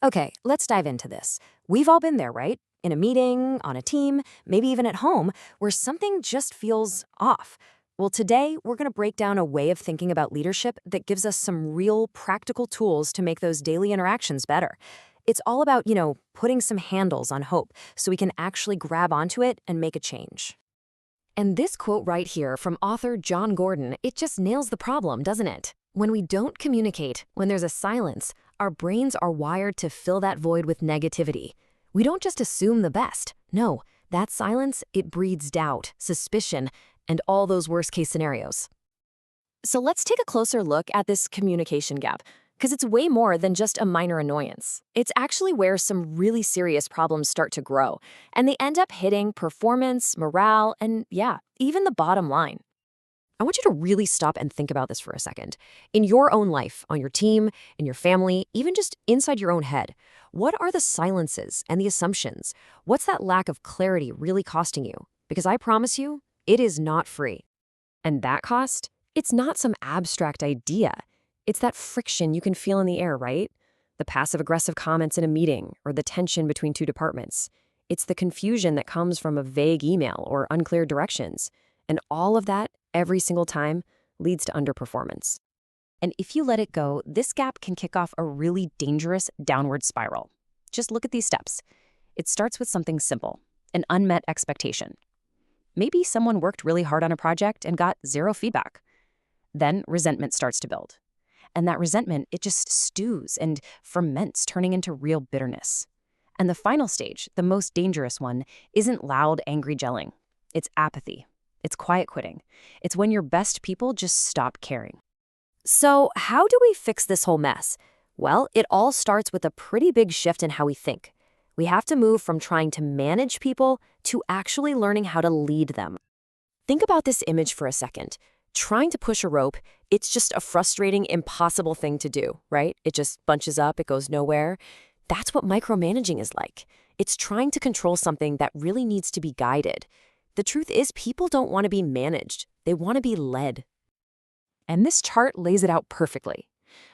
Okay, let's dive into this. We've all been there, right? In a meeting, on a team, maybe even at home, where something just feels off. Well, today we're going to break down a way of thinking about leadership that gives us some real practical tools to make those daily interactions better. It's all about, putting some handles on hope so we can actually grab onto it and make a change. And this quote right here from author John Gordon, it just nails the problem, doesn't it? When we don't communicate, when there's a silence, our brains are wired to fill that void with negativity. We don't just assume the best. No, that silence, it breeds doubt, suspicion, and all those worst-case scenarios. So let's take a closer look at this communication gap, because it's way more than just a minor annoyance. It's actually where some really serious problems start to grow, and they end up hitting performance, morale, and even the bottom line. I want you to really stop and think about this for a second. In your own life, on your team, in your family, even just inside your own head, what are the silences and the assumptions? What's that lack of clarity really costing you? Because I promise you, it is not free. And that cost? It's not some abstract idea. It's that friction you can feel in the air, right? The passive-aggressive comments in a meeting or the tension between two departments. It's the confusion that comes from a vague email or unclear directions. And all of that, every single time, leads to underperformance. And if you let it go, this gap can kick off a really dangerous downward spiral. Just look at these steps. It starts with something simple, an unmet expectation. Maybe someone worked really hard on a project and got zero feedback. Then resentment starts to build. And that resentment, it just stews and ferments, turning into real bitterness. And the final stage, the most dangerous one, isn't loud, angry gelling. It's apathy. It's quiet quitting. It's when your best people just stop caring. So how do we fix this whole mess? Well, it all starts with a pretty big shift in how we think. We have to move from trying to manage people to actually learning how to lead them. Think about this image for a second. Trying to push a rope, it's just a frustrating, impossible thing to do, right? It just bunches up, it goes nowhere. That's what micromanaging is like. It's trying to control something that really needs to be guided. The truth is, people don't want to be managed. They want to be led. And this chart lays it out perfectly.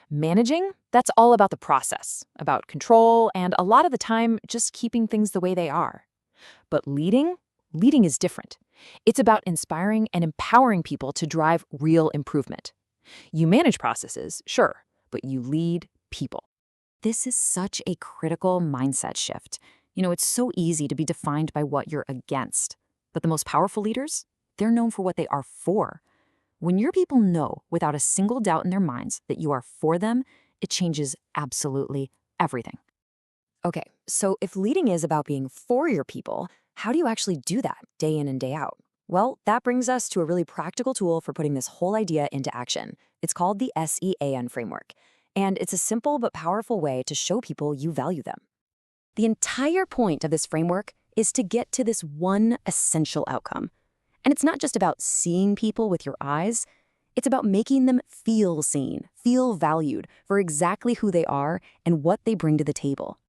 Managing, that's all about the process, about control, and a lot of the time, just keeping things the way they are. But leading is different. It's about inspiring and empowering people to drive real improvement. You manage processes, sure, but you lead people. This is such a critical mindset shift. It's so easy to be defined by what you're against. But the most powerful leaders, they're known for what they are for. When your people know without a single doubt in their minds that you are for them, it changes absolutely everything. Okay, so if leading is about being for your people, how do you actually do that day in and day out? Well, that brings us to a really practical tool for putting this whole idea into action. It's called the S.E.E.N framework, and it's a simple but powerful way to show people you value them. The entire point of this framework is to get to this one essential outcome. And it's not just about seeing people with your eyes. It's about making them feel seen, feel valued for exactly who they are and what they bring to the table.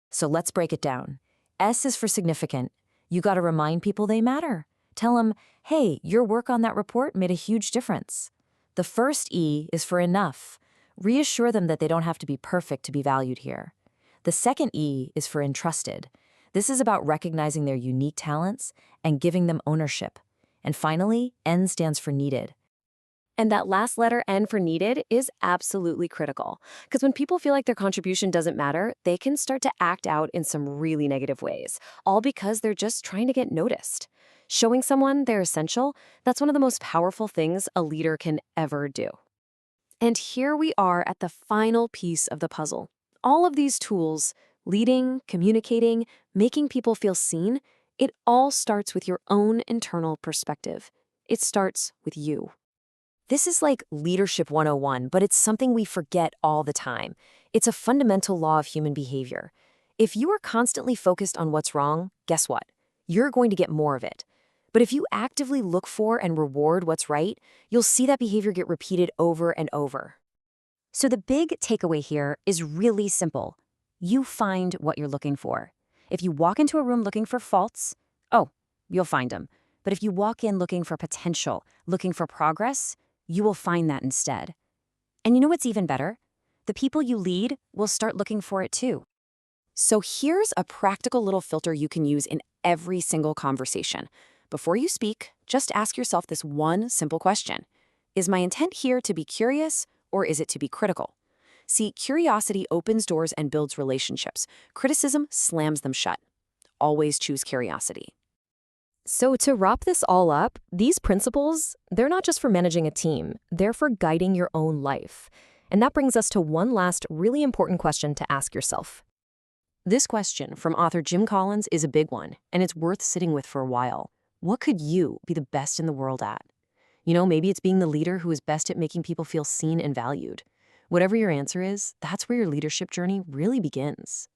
So let's break it down. S is for significant. You got to remind people they matter. Tell them, hey, your work on that report made a huge difference. The first E is for enough. Reassure them that they don't have to be perfect to be valued here. The second E is for entrusted. This is about recognizing their unique talents and giving them ownership. And finally, N stands for needed. And that last letter, N for needed, is absolutely critical. Because when people feel like their contribution doesn't matter, they can start to act out in some really negative ways, all because they're just trying to get noticed. Showing someone they're essential, that's one of the most powerful things a leader can ever do. And here we are at the final piece of the puzzle. All of these tools, leading, communicating, making people feel seen, it all starts with your own internal perspective. It starts with you. This is like Leadership 101, but it's something we forget all the time. It's a fundamental law of human behavior. If you are constantly focused on what's wrong, guess what? You're going to get more of it. But if you actively look for and reward what's right, you'll see that behavior get repeated over and over. So the big takeaway here is really simple. You find what you're looking for. If you walk into a room looking for faults, you'll find them. But if you walk in looking for potential, looking for progress, you will find that instead. And you know what's even better? The people you lead will start looking for it too. So here's a practical little filter you can use in every single conversation. Before you speak, just ask yourself this one simple question. Is my intent here to be curious, or is it to be critical? See, curiosity opens doors and builds relationships. Criticism slams them shut. Always choose curiosity. So to wrap this all up, these principles, they're not just for managing a team, they're for guiding your own life. And that brings us to one last really important question to ask yourself. This question from author Jim Collins is a big one, and it's worth sitting with for a while. What could you be the best in the world at? Maybe it's being the leader who is best at making people feel seen and valued. Whatever your answer is, that's where your leadership journey really begins.